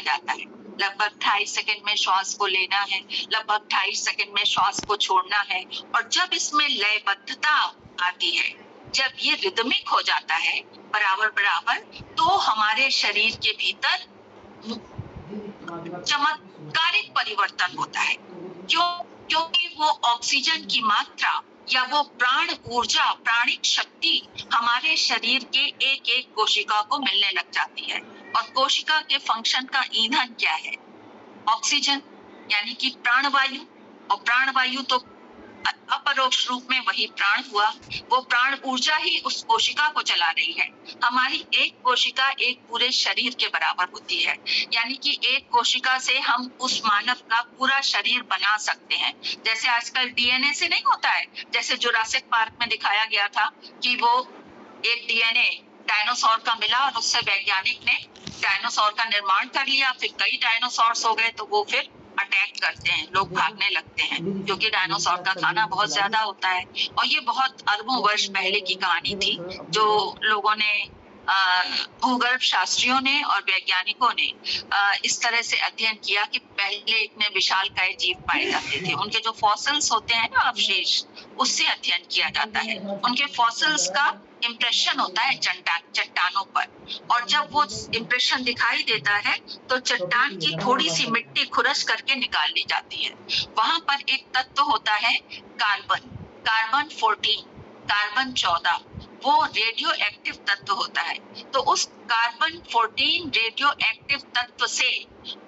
जाता है। लगभग 2.5 सेकंड में श्वास को लेना है, लगभग 2.5 सेकंड में श्वास को छोड़ना है। और जब इसमें लयबद्धता आती है, जब ये रिदमिक हो जाता है बराबर बराबर, तो हमारे शरीर के भीतर चमत्कारिक परिवर्तन होता है। क्योंकि वो ऑक्सीजन की मात्रा या वो प्राण ऊर्जा, प्राणिक शक्ति हमारे शरीर के एक एक कोशिका को मिलने लग जाती है। और कोशिका के फंक्शन का ईंधन क्या है? ऑक्सीजन, यानी कि प्राणवायु। और प्राणवायु तो अपरोक्ष रूप में वही प्राण हुआ। वो प्राण ऊर्जा ही उस कोशिका को चला रही है। हमारी एक कोशिका एक पूरे शरीर के बराबर होती है, यानी कि एक कोशिका से हम उस मानव का पूरा शरीर बना सकते हैं। जैसे आजकल डीएनए से नहीं होता है, जैसे जुरासिक पार्क में दिखाया गया था कि वो एक डीएनए डायनासोर का मिला और उससे वैज्ञानिक ने डायनासोर का निर्माण कर लिया। फिर कई डायनासोर्स हो गए, तो वो फिर अटैक करते हैं, लोग भागने लगते हैं, क्योंकि डायनासोर का खाना बहुत ज्यादा होता है। और ये बहुत अरबों वर्ष पहले की कहानी थी, जो लोगों ने भूगर्भ शास्त्रियों ने और वैज्ञानिकों ने इस तरह से अध्ययन किया कि पहले इतने विशालकाय जीव पाए जाते थे। उनके जो फॉसिल्स होते हैं ना, अवशेष, उससे अध्ययन किया जाता है। उनके फॉसिल्स का इम्प्रेशन होता है चट्टानों पर, और जब वो इम्प्रेशन दिखाई देता है तो चट्टान की थोड़ी सी मिट्टी खुरस करके निकाल ली जाती है। वहां पर एक तत्व होता है कार्बन 14, कार्बन 14, वो रेडियो एक्टिव तत्व होता है। तो उस कार्बन 14 रेडियो एक्टिव तत्व से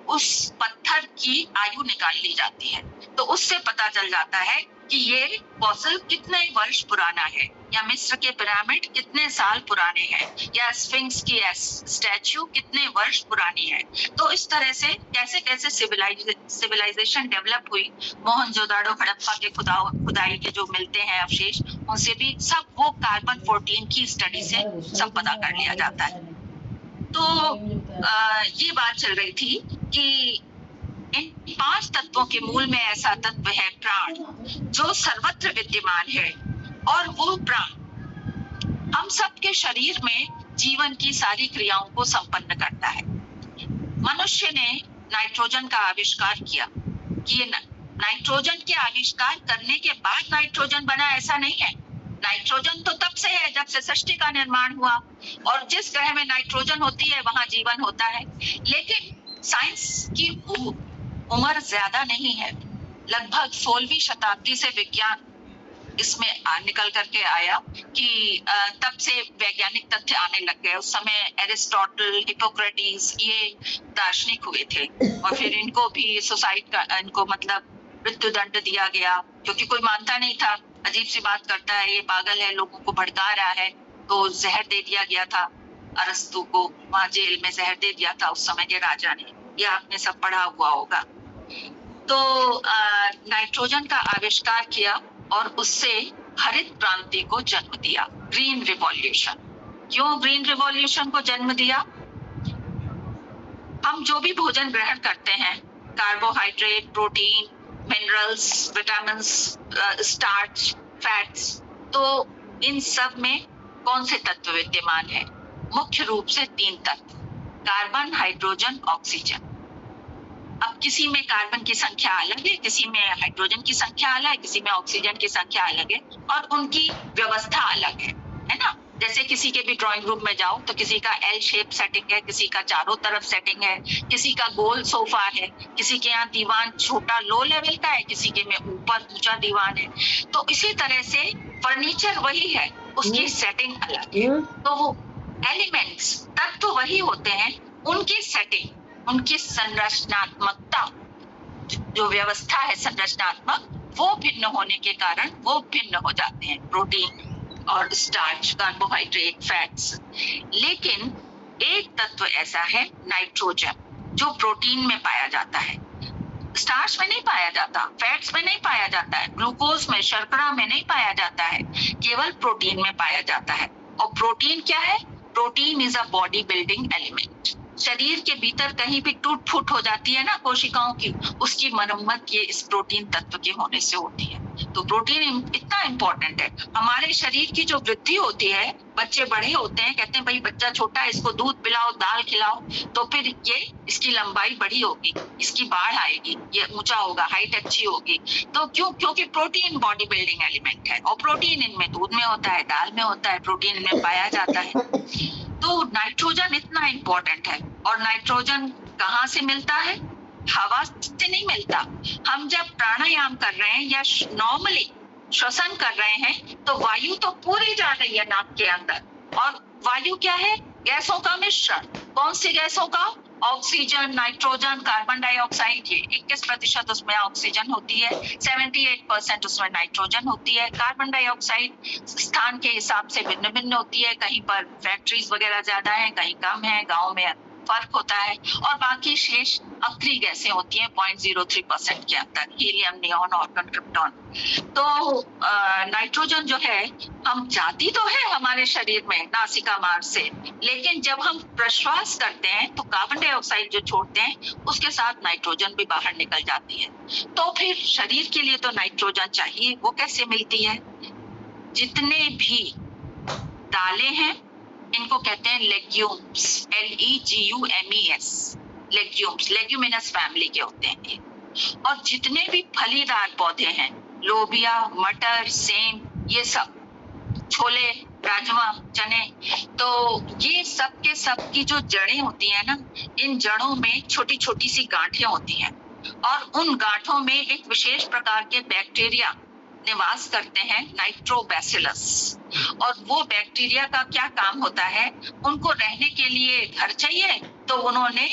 उस पत्थर की आयु निकाल ली जाती है। तो उससे पता चल जाता है कि ये फॉसिल कितने वर्ष पुराना है, या मिस्र के पिरामिड कितने साल पुराने हैं, या स्फिंक्स की स्टैच्यू कितने वर्ष पुरानी है। तो इस तरह से कैसे कैसे सिविलाइजेशन डेवलप हुई, मोहनजोदाड़ो, हड़प्पा के खुदाई के जो मिलते हैं अवशेष, उनसे भी सब वो कार्बन 14 की स्टडी से सब पता कर लिया जाता है। तो ये बात चल रही थी कि इन 5 तत्वों के मूल में ऐसा तत्व है प्राण, जो सर्वत्र विद्यमान है। और वो प्राण हम सबके शरीर में जीवन की सारी क्रियाओं को संपन्न करता है। मनुष्य ने नाइट्रोजन का आविष्कार किया कि ये नाइट्रोजन के आविष्कार करने के बाद नाइट्रोजन बना, ऐसा नहीं है। नाइट्रोजन तो तब से है जब से सृष्टि का निर्माण हुआ, और जिस ग्रह में नाइट्रोजन होती है वहां जीवन होता है। लेकिन साइंस की उम्र ज्यादा नहीं है। लगभग 16वीं शताब्दी से विज्ञान इसमें निकल करके आया कि तब से वैज्ञानिक तथ्य आने लग गए। उस समय एरिस्टोटल, हिपोक्रेटिस, ये दार्शनिक हुए थे, और फिर इनको भी सुसाइड का, इनको मतलब मृत्यु दंड दिया गया, क्योंकि कोई मानता नहीं था। अजीब सी बात करता है, ये पागल है, लोगों को भड़का रहा है। तो जहर दे दिया गया था अरस्तु को, वहां जेल में जहर दे दिया था उस समय के राजा ने। ये आपने सब पढ़ा हुआ होगा। तो नाइट्रोजन का आविष्कार किया और उससे हरित क्रांति को जन्म दिया, ग्रीन रिवॉल्यूशन। क्यों ग्रीन रिवॉल्यूशन को जन्म दिया? हम जो भी भोजन ग्रहण करते हैं, carbohydrate, protein, minerals, vitamins, starch, fats, तो इन सब में कौन से तत्व विद्यमान है? मुख्य रूप से 3 तत्व, कार्बन, हाइड्रोजन, ऑक्सीजन। अब किसी में कार्बन की संख्या अलग है, किसी में हाइड्रोजन की संख्या अलग है, किसी में ऑक्सीजन की संख्या अलग है, और उनकी व्यवस्था अलग है ना। जैसे किसी के भी ड्राइंग रूम में जाओ तो किसी का एल शेप सेटिंग है, किसी का चारों तरफ सेटिंग है, किसी का गोल सोफा है, किसी के यहाँ दीवान छोटा लो लेवल का है, किसी के में ऊपर ऊंचा दीवान है। तो इसी तरह से फर्नीचर वही है, उसकी सेटिंग अलग है। तो वो एलिमेंट्स, तत्व वही होते हैं, उनकी सेटिंग, उनकी संरचनात्मकता, जो व्यवस्था है संरचनात्मक, वो भिन्न होने के कारण वो भिन्न हो जाते हैं, प्रोटीन और स्टार्च, कार्बोहाइड्रेट, फैट्स। लेकिन एक तत्व ऐसा है नाइट्रोजन, जो प्रोटीन में पाया जाता है, स्टार्च में नहीं पाया जाता, फैट्स में नहीं पाया जाता है, ग्लूकोज में, शर्करा में नहीं पाया जाता है, केवल प्रोटीन में पाया जाता है। और प्रोटीन क्या है? Protein is a body building element. शरीर के भीतर कहीं भी टूट फूट हो जाती है ना कोशिकाओं की, उसकी मरम्मत ये इस प्रोटीन तत्व के होने से होती है। तो प्रोटीन इतना इम्पोर्टेंट है। हमारे शरीर की जो वृद्धि होती है, बच्चे बड़े होते हैं, कहते हैं भाई बच्चा छोटा है, इसको दूध पिलाओ, दाल खिलाओ, तो फिर ये इसकी लंबाई बड़ी होगी, इसकी बाढ़ आएगी, ये ऊंचा होगा, हाइट अच्छी होगी। तो क्योंकि प्रोटीन बॉडी बिल्डिंग एलिमेंट है, और प्रोटीन इनमें दूध में होता है, दाल में होता है, प्रोटीन इनमें पाया जाता है। तो नाइट्रोजन इतना इम्पोर्टेंट है। और नाइट्रोजन कहाँ से मिलता है? हवा से नहीं मिलता। हम जब प्राणायाम कर रहे हैं या नॉर्मली श्वसन कर रहे हैं, तो वायु तो पूरी जा रही है नाक के अंदर, और वायु क्या है? गैसों का मिश्रण। कौन सी गैसों का? Oxygen, nitrogen, carbon dioxide. ये 21% उसमें ऑक्सीजन होती है, 78% उसमें नाइट्रोजन होती है। कार्बन डाइऑक्साइड स्थान के हिसाब से भिन्न भिन्न होती है, कहीं पर फैक्ट्रीज वगैरह ज्यादा है, कहीं कम है, गाँव में फर्क होता है। और बाकी शेष अक्रिय गैसें होती हैं 0.03% के अंदर, हीलियम, नियॉन, ऑर्गन, क्रिप्टॉन। तो नाइट्रोजन जो है, हम जाती तो है हमारे शरीर में नासिका मार्ग से, लेकिन जब हम प्रश्वास करते हैं तो कार्बन डाइऑक्साइड जो छोड़ते हैं, उसके साथ नाइट्रोजन भी बाहर निकल जाती है। तो फिर शरीर के लिए तो नाइट्रोजन चाहिए। वो कैसे मिलती है? जितने भी दालें हैं, इनको कहते हैं legumes, LEGUMES, legumes, leguminous family के होते हैं ये। और जितने भी फलीदार पौधे हैं, लोबिया, मटर, सेम, ये सब, छोले, राजमा, चने, तो ये सब के सब की जो जड़ें होती हैं ना, इन जड़ों में छोटी छोटी सी गांठें होती हैं, और उन गांठों में एक विशेष प्रकार के बैक्टीरिया निवास करते हैं, नाइट्रोबैसिलस। और वो बैक्टीरिया का क्या काम होता है? उनको रहने के लिए घर चाहिए, तो उन्होंने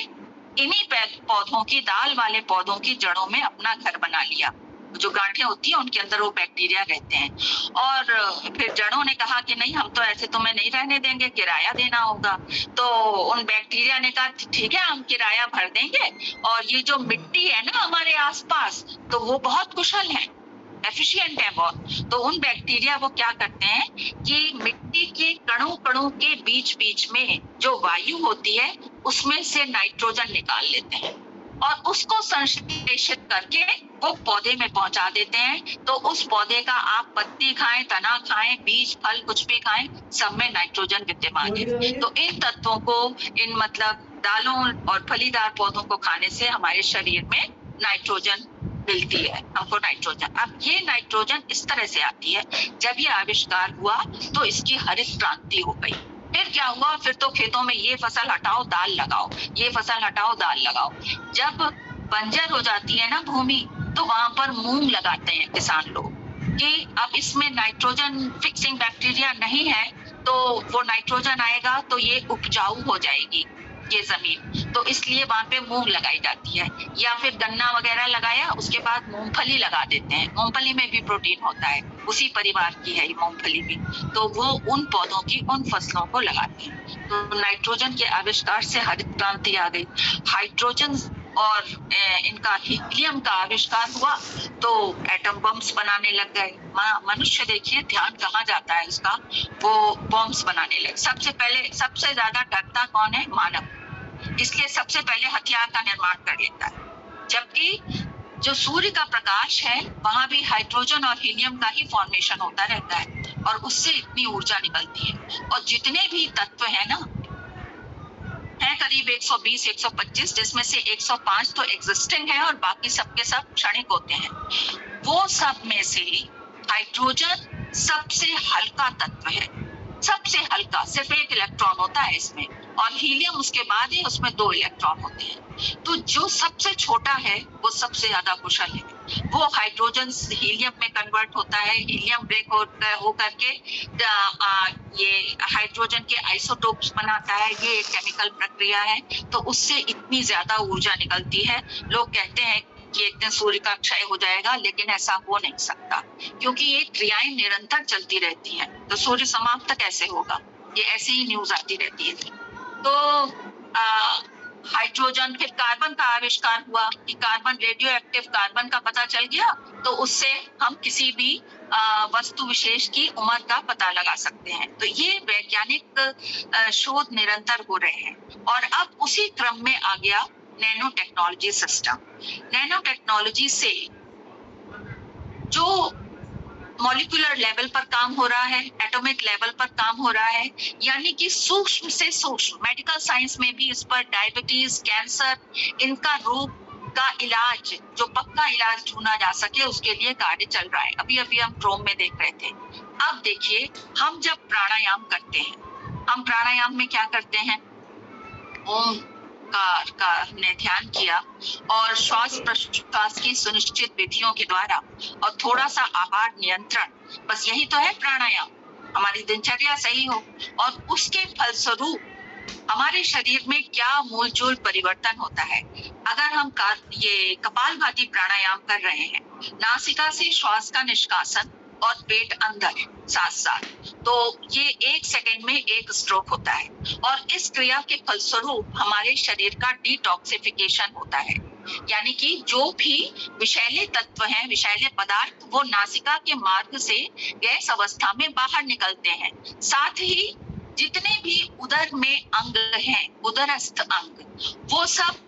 इन्हीं पौधों की, दाल वाले पौधों की जड़ों में अपना घर बना लिया। जो गांठें होती हैं उनके अंदर वो बैक्टीरिया रहते हैं। और फिर जड़ों ने कहा कि नहीं, हम तो ऐसे तुम्हें नहीं रहने देंगे, किराया देना होगा। तो उन बैक्टीरिया ने कहा ठीक है, हम किराया भर देंगे, और ये जो मिट्टी है ना हमारे आसपास, तो वो बहुत कुशल है, एफिशिएंट है बहुत। तो उन बैक्टीरिया वो क्या करते हैं कि मिट्टी के कणों कणों के बीच बीच में जो वायु होती है, उसमें से नाइट्रोजन निकाल लेते हैं, और उसको संश्लेषित करके वो पौधे में पहुंचा देते हैं। तो उस पौधे का आप पत्ती खाएं, तना खाएं, बीज, फल, कुछ भी खाएं, सब में नाइट्रोजन विद्यमान है। तो इन तत्वों को, इन मतलब दालों और फलीदार पौधों को खाने से हमारे शरीर में नाइट्रोजन मिलती है, हमको नाइट्रोजन। अब ये नाइट्रोजन इस तरह से आती है, जब ये आविष्कार हुआ तो इसकी हरित क्रांति हो गई। फिर क्या हुआ? फिर तो खेतों में ये फसल हटाओ, दाल लगाओ, ये फसल हटाओ, दाल लगाओ। जब बंजर हो जाती है ना भूमि, तो वहां पर मूंग लगाते हैं किसान लोग, कि अब इसमें नाइट्रोजन फिक्सिंग बैक्टीरिया नहीं है, तो वो नाइट्रोजन आएगा तो ये उपजाऊ हो जाएगी ये जमीन, तो इसलिए वहां पे मूंग लगाई जाती है। या फिर गन्ना वगैरह लगाया, उसके बाद मूंगफली लगा देते हैं। मूंगफली में भी प्रोटीन होता है, उसी परिवार की है ये मूंगफली भी। तो वो उन पौधों की, उन फसलों को लगाते हैं। तो नाइट्रोजन के आविष्कार से हरित क्रांति आ गई। हाइड्रोजन और इनका हीलियम का आविष्कार हुआ, तो एटम बम्स बनाने लग गए। मनुष्य देखिए ध्यान कहाँ जाता है इसका, वो बॉम्ब्स बनाने लगे। सबसे पहले, सबसे ज्यादा डरता कौन है? मानव, इसलिए सबसे पहले हथियार का निर्माण कर लेता है। जबकि जो सूर्य का प्रकाश है, वहां भी हाइड्रोजन और हीलियम का ही फॉर्मेशन होता रहता है, और उससे इतनी ऊर्जा निकलती है। और जितने भी तत्व है ना, है करीब 120, 125, जिसमें से 105 तो एग्जिस्टिंग है और बाकी सबके सब क्षणिक होते हैं। वो सब में से हाइड्रोजन सबसे हल्का तत्व है, सबसे हल्का, सिर्फ 1 इलेक्ट्रॉन होता है इसमें, और हीलियम उसके बाद ही उसमें 2 इलेक्ट्रॉन होते हैं। तो जो सबसे छोटा है वो सबसे ज्यादा कुशल है। वो हाइड्रोजन हीलियम में कन्वर्ट होता है, हीलियम ब्रेक हो करके ये हाइड्रोजन के आइसोटोप्स बनाता है। ये एक केमिकल प्रक्रिया है, तो उससे इतनी ज्यादा ऊर्जा निकलती है। लोग कहते हैं कि एक दिन सूर्य का क्षय हो जाएगा, लेकिन ऐसा हो नहीं सकता, क्योंकि ये क्रियाएं निरंतर चलती रहती हैं। तो सूर्य समाप्त कैसे होगा? ये ऐसी ही न्यूज आती रहती है। तो हाइड्रोजन, फिर कार्बन का आविष्कार हुआ कि कार्बन, रेडियो एक्टिव कार्बन का पता चल गया, तो उससे हम किसी भी वस्तु विशेष की उम्र का पता लगा सकते हैं। तो ये वैज्ञानिक शोध निरंतर हो रहे हैं। और अब उसी क्रम में आ गया nano technology system. Nano technology से जो मॉलिक्यूलर लेवल पर काम हो रहा है, एटॉमिक लेवल पर काम हो रहा है, यानी कि सूक्ष्म से सूक्ष्म। मेडिकल साइंस में भी इस पर डायबिटीज, कैंसर, इनका रोग का इलाज, जो पक्का इलाज ढूंढा जा सके, उसके लिए कार्य चल रहा है। अभी अभी हम ड्रोम में देख रहे थे। अब देखिए, हम जब प्राणायाम करते हैं, हम प्राणायाम में क्या करते हैं, ओमकार का हमने ध्यान किया और श्वास प्रश्वास की सुनिश्चित विधियों के द्वारा और थोड़ा सा आहार नियंत्रण, बस यही तो है प्राणायाम। हमारी दिनचर्या सही हो और उसके फलस्वरूप हमारे शरीर में क्या मूलचूल परिवर्तन होता है। अगर हम ये कपालभाति प्राणायाम कर रहे हैं, नासिका से श्वास का निष्कासन और पेट अंदर साथ साथ, तो ये 1 सेकंड में 1 स्ट्रोक होता है और इस क्रिया के फलस्वरूप हमारे शरीर का डिटॉक्सिफिकेशन होता है, यानी कि जो भी विषैले तत्व हैं, विषैले पदार्थ, वो नासिका के मार्ग से गैस अवस्था में बाहर निकलते हैं। साथ ही जितने भी उदर में अंग हैं, उदरस्थ अंग, वो सब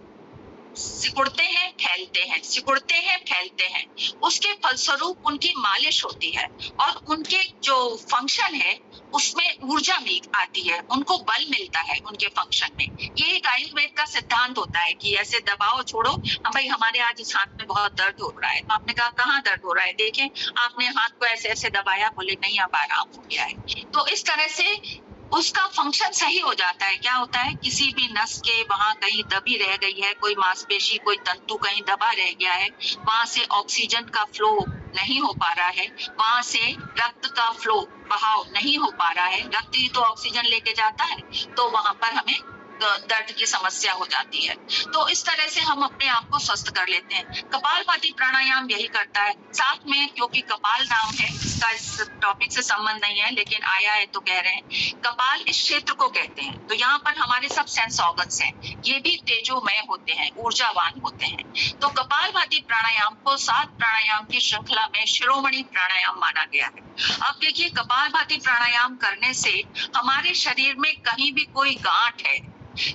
सिकुड़ते हैं, फैलते हैं, सिकुड़ते हैं, फैलते हैं। उसके फलस्वरूप उनकी मालिश होती है और उनके जो फंक्शन है उसमें ऊर्जा आती है, उनको बल मिलता है उनके फंक्शन में। ये एक आयुर्वेद का सिद्धांत होता है कि ऐसे दबाओ छोड़ो। भाई हमारे आज इस हाथ में बहुत दर्द हो रहा है, तो आपने कहा कहाँ दर्द हो रहा है, देखें, आपने हाथ को ऐसे ऐसे दबाया, बोले नहीं अब आराम हो गया है। तो इस तरह से उसका फंक्शन सही हो जाता है। क्या होता है, किसी भी नस के वहां कहीं दबी रह गई है, कोई मांसपेशी, कोई तंतु कहीं दबा रह गया है, वहां से ऑक्सीजन का फ्लो नहीं हो पा रहा है, वहां से रक्त का फ्लो, बहाव नहीं हो पा रहा है, रक्त ही तो ऑक्सीजन लेके जाता है, तो वहां पर हमें दर्द की समस्या हो जाती है। तो इस तरह से हम अपने आप को स्वस्थ कर लेते हैं। कपालभाति प्राणायाम यही करता है। साथ में, क्योंकि कपाल नाम है, इसका इस टॉपिक से संबंध नहीं है, लेकिन आया है तो कह रहे हैं, कपाल इस क्षेत्र को कहते हैं। तो यहाँ पर हमारे सब सेंस ऑर्गन्स हैं, ये भी तेजोमय होते हैं, ऊर्जावान होते हैं। तो कपालभाति प्राणायाम को 7 प्राणायाम की श्रृंखला में शिरोमणि प्राणायाम माना गया है। अब देखिए, कपालभाति प्राणायाम करने से हमारे शरीर में कहीं भी कोई गांठ है,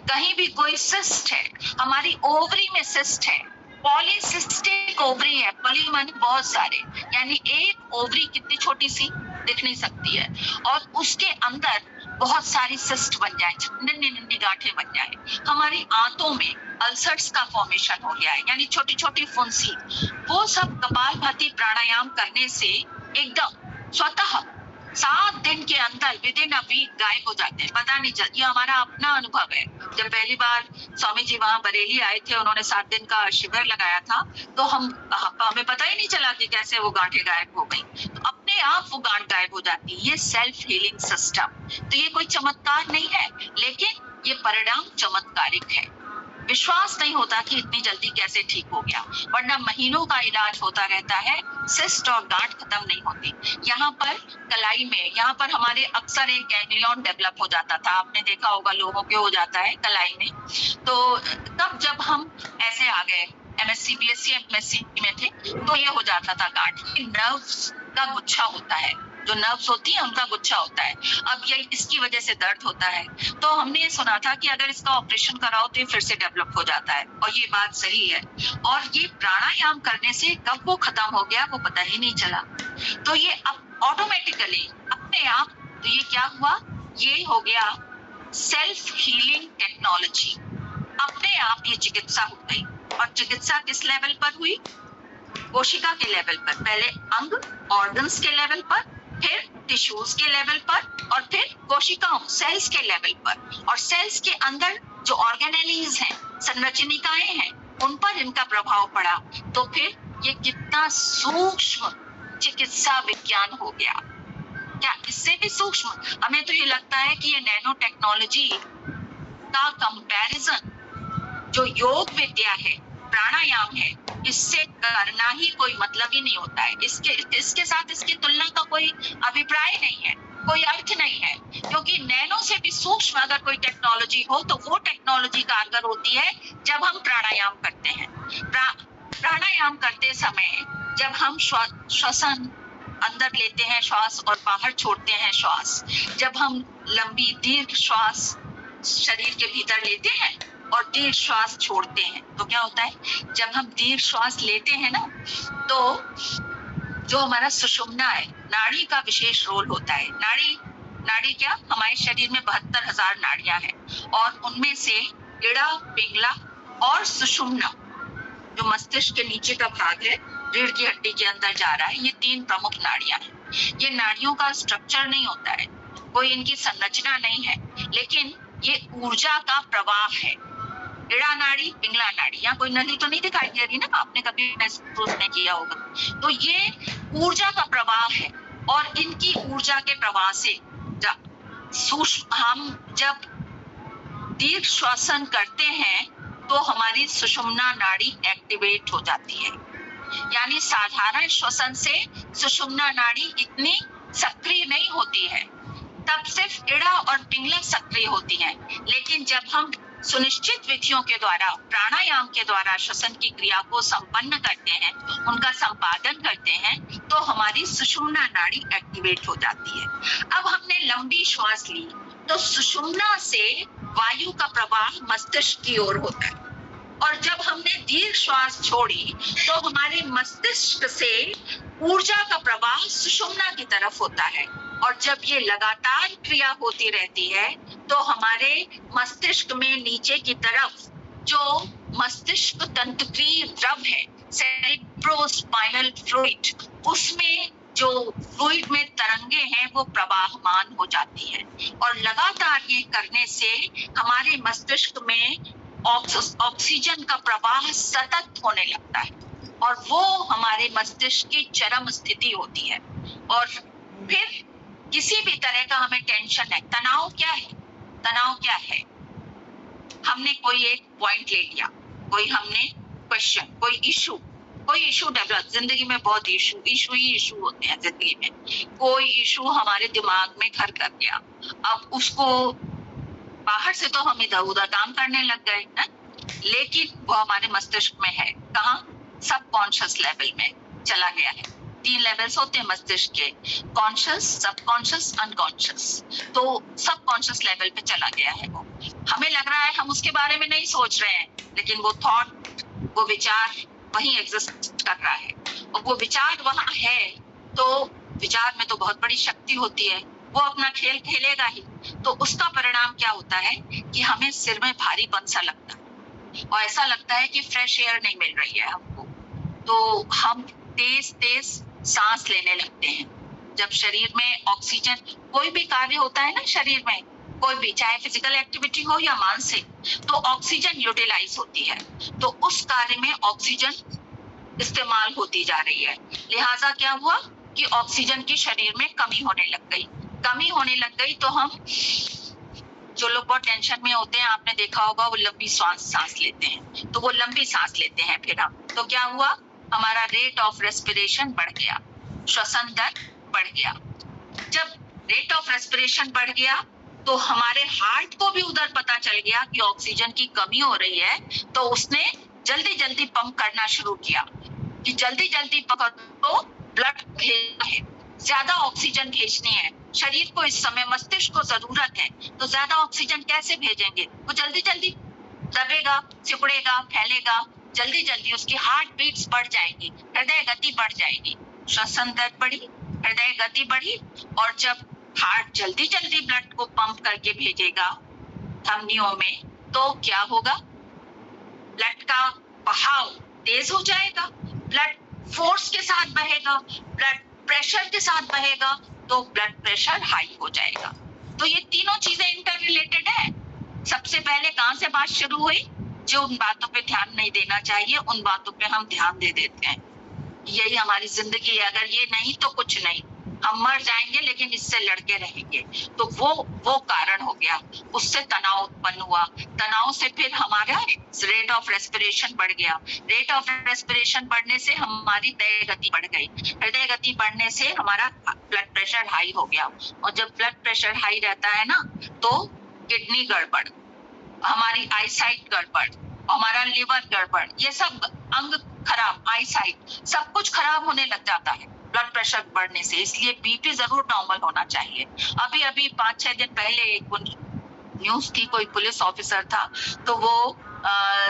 कहीं भी कोई सिस्ट है, हमारी ओवरी में सिस्ट है, पॉलीसिस्टिक ओवरी है, पॉली माने बहुत सारे, यानी एक ओवरी कितनी छोटी सी दिख नहीं सकती है, और उसके अंदर बहुत सारी सिस्ट बन जाए, नन्ही नन्ही गांठें बन जाए। हमारी आंतों में अल्सर्स का फॉर्मेशन हो गया है, यानी छोटी छोटी फुंसी, वो सब कपालभाति प्राणायाम करने से एकदम स्वतः 7 दिन के अंदर, विद इन अ वीक, गायब हो जाते हैं, पता नहीं चलता। ये हमारा अपना अनुभव है। जब पहली बार स्वामी जी वहां बरेली आए थे, उन्होंने 7 दिन का शिविर लगाया था, तो हमें पता ही नहीं चला कि कैसे वो गांठें गायब हो गई। तो अपने आप वो गांठ गायब हो जाती है। ये सेल्फ हीलिंग सिस्टम, तो ये कोई चमत्कार नहीं है, लेकिन ये परिणाम चमत्कारिक है। विश्वास नहीं होता कि इतनी जल्दी कैसे ठीक हो गया, वरना महीनों का इलाज होता रहता है, सिस्ट और गांठ खत्म नहीं होती। यहाँ पर कलाई में, यहाँ पर हमारे अक्सर एक गैंग्लियन डेवलप हो जाता था, आपने देखा होगा, लोगों के हो जाता है कलाई में। तो तब जब हम ऐसे आ गए, MSc BSc MSc में थे, तो ये हो जाता था गांठ। नर्व्स का गुच्छा होता है, जो नर्व्स होती है उनका गुच्छा होता है। अब ये इसकी वजह से दर्द होता है। तो हमने ये सुना था कि अगर इसका ऑपरेशन कराओ तो ये फिर से डेवलप हो जाता है, और ये बात सही है। और ये प्राणायाम करने से कब वो खत्म हो गया वो पता ही नहीं चला। तो ये अब ऑटोमेटिकली अपने आप, तो ये क्या हुआ, ये हो गया सेल्फ हीलिंग टेक्नोलॉजी। अपने आप ये चिकित्सा हो गई। और चिकित्सा किस लेवल पर हुई, कोशिका के लेवल पर, पहले अंग ऑर्गन्स के लेवल पर, फिर टिश्यूज के लेवल पर, और फिर कोशिकाओं सेल्स के लेवल पर, और सेल्स के अंदर जो ऑर्गेनेलीज हैं, संरचनिकाएं हैं, उन पर इनका प्रभाव पड़ा। तो फिर ये कितना सूक्ष्म चिकित्सा विज्ञान हो गया। क्या इससे भी सूक्ष्म? हमें तो ये लगता है कि ये नैनो टेक्नोलॉजी का कंपैरिजन जो योग विद्या है, प्राणायाम है, इससे करना ही कोई मतलब ही नहीं होता है। इसके साथ इसकी तुलना का कोई अभिप्राय नहीं है, कोई अर्थ नहीं है, क्योंकि नैनो से भी सूक्ष्म अगर कोई टेक्नोलॉजी हो तो वो टेक्नोलॉजी कारगर होती है जब हम प्राणायाम करते हैं। प्राणायाम करते समय जब हम श्वसन अंदर लेते हैं श्वास और बाहर छोड़ते हैं श्वास, जब हम लंबी दीर्घ श्वास शरीर के भीतर लेते हैं और दीर्घ श्वास छोड़ते हैं, तो क्या होता है, जब हम दीर्घ श्वास लेते हैं ना, तो जो हमारा सुषुम्ना है, नाड़ी का विशेष रोल होता है। नाड़ी क्या, हमारे शरीर में 72,000 नाड़ियां हैं और उनमें से इड़ा, पिंगला और सुषुम्ना जो मस्तिष्क के नीचे का भाग है, रीढ़ की हड्डी के अंदर जा रहा है, ये 3 प्रमुख नाड़ियां हैं। ये नाड़ियों का स्ट्रक्चर नहीं होता है, कोई इनकी संरचना नहीं है, लेकिन ये ऊर्जा का प्रवाह है। इड़ा नाड़ी, पिंगला नाड़ी, यहाँ कोई नली तो नहीं दिखाई दे रही ना, आपने कभी महसूस नहीं किया होगा। तो ये ऊर्जा का प्रवाह है और इनकी ऊर्जा के प्रवाह से हम जब दीर्घ श्वसन करते हैं तो हमारी सुषुम्ना नाड़ी एक्टिवेट हो जाती है। यानी साधारण श्वसन से सुषुम्ना नाड़ी इतनी सक्रिय नहीं होती है, तब सिर्फ इड़ा और पिंगला सक्रिय होती हैं। लेकिन जब हम सुनिश्चित विधियों के द्वारा, प्राणायाम के द्वारा श्वसन की क्रिया को संपन्न करते हैं, उनका संपादन करते हैं, तो हमारी सुषुम्ना नाड़ी एक्टिवेट हो जाती है। अब हमने लंबी श्वास ली तो सुषुम्ना से वायु का प्रवाह मस्तिष्क की ओर होता है और जब हमने दीर्घ श्वास छोड़ी तो हमारे मस्तिष्क से ऊर्जा का प्रवाह सुषुम्ना की तरफ होता है और जब ये लगातार क्रिया होती रहती है तो हमारे मस्तिष्क में नीचे की तरफ जो मस्तिष्क तंत्रिका द्रव है, सेरिब्रोस्पाइनल फ्लूइड, उसमें जो फ्लूइड में तरंगे हैं वो प्रवाहमान हो जाती है और लगातार ये करने से हमारे मस्तिष्क में ऑक्सीजन का प्रवाह सतत होने लगता है और वो हमारे मस्तिष्क की चरम स्थिति होती है। और फिर किसी भी तरह का हमें टेंशन है, तनाव क्या है, तनाव क्या है, हमने कोई एक पॉइंट ले लिया, कोई हमने क्वेश्चन, कोई इशू डेवलप, जिंदगी में बहुत इशू होते हैं जिंदगी में, कोई इशू हमारे दिमाग में घर कर गया, अब उसको बाहर से तो हम इधर उधर काम करने लग गए हैं, लेकिन वो हमारे मस्तिष्क में है, कहाँ, सबकॉन्शियस लेवल में चला गया है। 3 लेवल्स होते हैं मस्तिष्क के, कॉन्शियस, सबकॉन्शियस, अनकॉन्शियस। तो सबकॉन्शियस लेवल पे चला गया है वो, हमें लग रहा है हम उसके बारे में नहीं सोच रहे हैं, लेकिन वो थॉट, वो विचार वहीं एग्जिस्ट कर रहा है और वो विचार वहां है तो विचार में तो बहुत बड़ी शक्ति होती है, वो अपना खेल खेलेगा ही। तो उसका परिणाम क्या होता है कि हमें सिर में भारीपन सा लगता है और ऐसा लगता है कि फ्रेश एयर नहीं मिल रही है हमको, तो हम तेज तेज सांस लेने लगते हैं। जब शरीर में ऑक्सीजन, कोई भी कार्य होता है ना शरीर में, कोई भी, चाहे फिजिकल एक्टिविटी हो या मानसिक, तो ऑक्सीजन यूटिलाइज होती है, तो उस कार्य में ऑक्सीजन इस्तेमाल होती जा रही है। लिहाजा क्या हुआ कि ऑक्सीजन की शरीर में कमी होने लग गई तो हम, जो लोग बहुत टेंशन में होते हैं, आपने देखा होगा, वो लंबी सांस लेते हैं, तो वो लंबी सांस लेते हैं, फिर हम, तो क्या हुआ, हमारा रेट ऑफ रेस्पिरेशन बढ़ गया, श्वसन दर बढ़ गया। जब रेट ऑफ रेस्पिरेशन बढ़ गया तो हमारे हार्ट को भी उधर पता चल गया कि ऑक्सीजन की कमी हो रही है, तो उसने जल्दी जल्दी पंप करना शुरू किया कि जल्दी जल्दी पकड़, तो ब्लड भेजना है, ज्यादा ऑक्सीजन भेजनी है शरीर को, इस समय मस्तिष्क को जरूरत है, तो ज्यादा ऑक्सीजन कैसे भेजेंगे, वो जल्दी जल्दी दबेगा, सिकुड़ेगा, फैलेगा, जल्दी जल्दी उसकी हार्ट बीट्स बढ़ जाएगी, हृदय गति बढ़ जाएगी, श्वसन दर बढ़ी, हृदय गति बढ़ी, और जब हार्ट जल्दी जल्दी ब्लड को पंप करके भेजेगा धमनियों में, तो क्या होगा, ब्लड का बहाव तेज हो जाएगा, ब्लड फोर्स के साथ बहेगा, ब्लड प्रेशर के साथ बहेगा, तो ब्लड प्रेशर हाई हो जाएगा। तो ये तीनों चीजें इंटर रिलेटेड है। सबसे पहले कहाँ से बात शुरू हुई, जो उन बातों पे ध्यान नहीं देना चाहिए उन बातों पे हम ध्यान दे देते हैं, यही हमारी जिंदगी है, अगर ये नहीं तो कुछ नहीं, हम मर जाएंगे लेकिन इससे लड़के रहेंगे। तो वो कारण हो गया, उससे तनाव उत्पन्न हुआ, तनाव से फिर हमारा रेट ऑफ रेस्पिरेशन बढ़ गया, रेट ऑफ रेस्पिरेशन बढ़ने से हमारी तय गति बढ़ गई, हृदय गति बढ़ने से हमारा ब्लड प्रेशर हाई हो गया, और जब ब्लड प्रेशर हाई रहता है ना, तो किडनी गड़बड़, हमारी आईसाइट गड़बड़, हमारा लिवर गड़बड़, ये सब अंग खराब, आईसाइट सब कुछ खराब होने लग जाता है ब्लड प्रेशर बढ़ने से। इसलिए बीपी जरूर नॉर्मल होना चाहिए। अभी 5-6 दिन पहले एक न्यूज थी, कोई पुलिस ऑफिसर था, तो वो